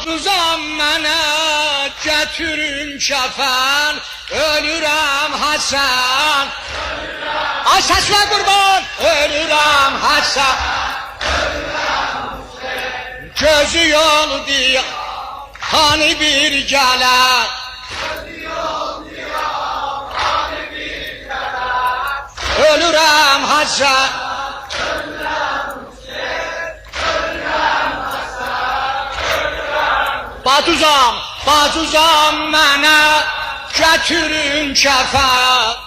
Baduzam mənə gətirin kəfən, ölürəm Hasan. Ay səslə qurban, ölürəm Hasan. Gözü yol diye hani bir gələr. Ölürəm Hasan. Baduzam mənə gətirin kəfən.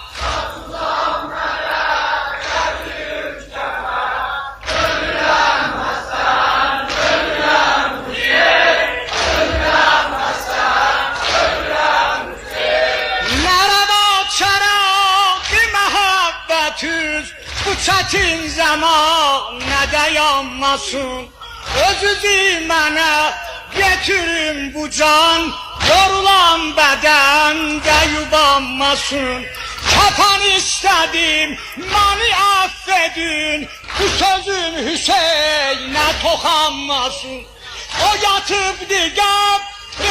Bu çətin zaman nədə yanmasın, özüdü mənə getirin bu can, yorulan bədəndə yubanmasın. Kəfən istədim, məni affedin, bu sözüm Hüseynə toxanmasın. O yatıbdı qəb,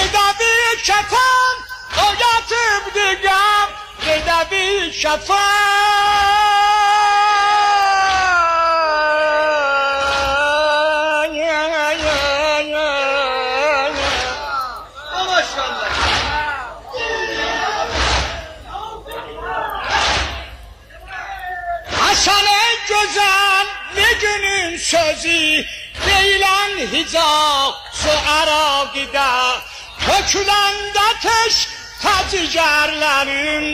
edə bir kəfən, o yatıbdı qəb, edə bir kəfən. Hasan en güzel bir günün sözü, deyilən hicab şuara gider. Töküləndə ateş təcigərlərin,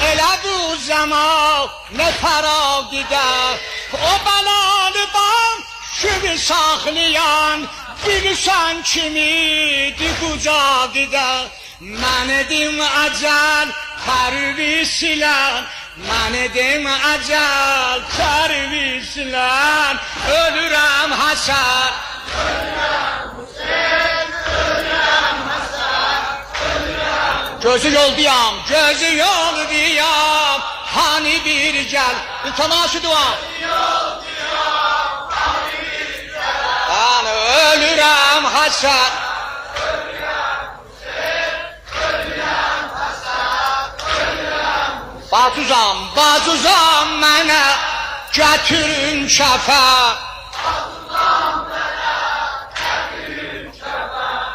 elə bu zaman ne para gider. O belalı bam şübü saxlayan, bilirsən kimidir quca gider. Mən edim acəl tərvislər, mən edim acəl tərvislər. Ölürəm Hasan, ölürəm Hüseyin, ölürəm Hasan, ölürəm. Gözü yoldayam, gözü yoldayam, hani bir gəl. İltamaşı dua. Yoldayam, hani bir gəl. Ben ölürəm Hasan. Baduzam mənə gətirin kəfən. Baduzam mənə gətirin kəfən.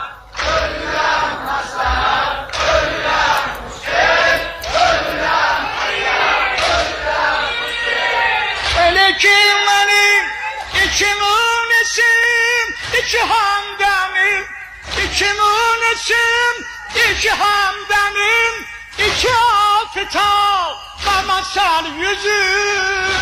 Ölürəm Hasan, ölürəm Hüseyin, ölürəm Hasan, ölürəm Hüseyin. Elə ki mənim iki münisim, iki hamdəmim, iki münisim, iki hamdəmim, iki afitab ve masal yüzüm.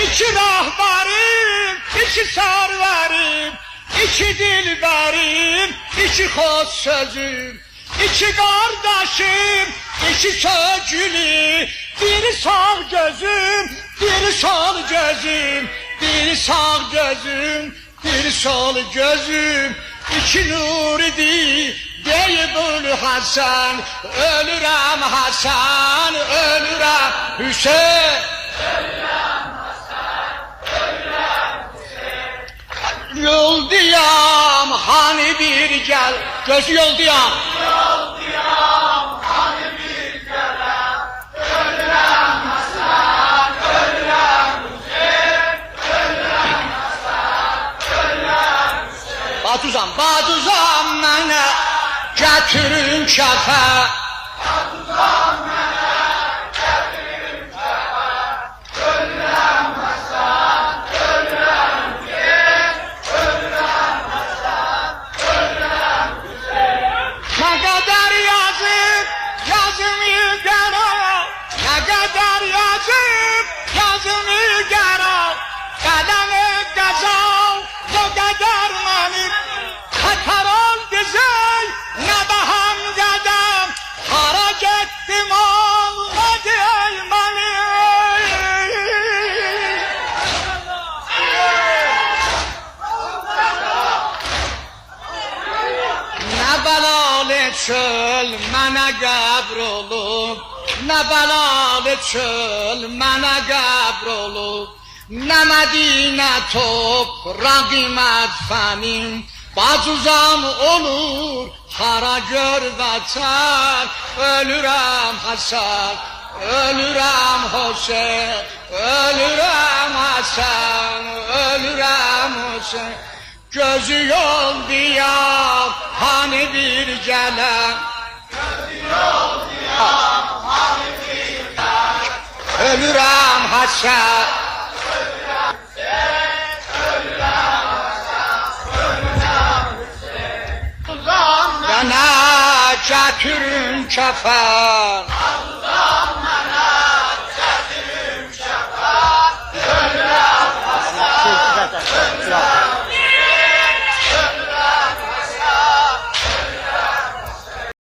İki rahberim, iki sarverim, iki dilberim, iki hoş sözüm, iki kardeşim, iki sözcülü, biri sağ gözüm, biri sol gözüm, biri sağ gözüm, bir sol gözüm, iki nur idi, deyibül Hasan. Ölürəm Hasan, ölürəm Hüseyin, ölürəm Hasan, ölürəm Hüseyin. Yoldayam, hani bir gəl, gözü yoldayam. Yoldayam, hani bir gələm, ölürəm Hasan, ölürəm Hüseyin, ölürəm Hasan, ölürəm Hüseyin. Baduzam mənə gətirin kəfən. Baduzam mənə gətirin kəfən. Ölürəm Hasan, ölürəm Hüseyin, ölürəm Hasan, ölürəm Hüseyin. Nə qədər yazıb, yazım ilgəra, nə qədər yazıb, yazım ilgəra. Qədəmi qəzal, o qədər mənim, xətər oldu zey, nə bəhəm qədəm, hara getdim olmadı ey mənim. Nə bəlalı çöl mənə qəbr olub, nə bəlalı çöl mənə qəbr olub, nə Mədinə toprağı mədfənim, bacuzam olur hara gör vətən. Ölürəm Həsən, ölürəm Hüseyn, ölürəm Həsən, ölürəm Hüseyn. Gözü yoldayam, hani bir gələm, gözü yoldayam, hani bir gələm. Ölürəm Həsən, ölürəm Həsən, ölürəm Hüseyn. Uzanma, gətirin kəfən.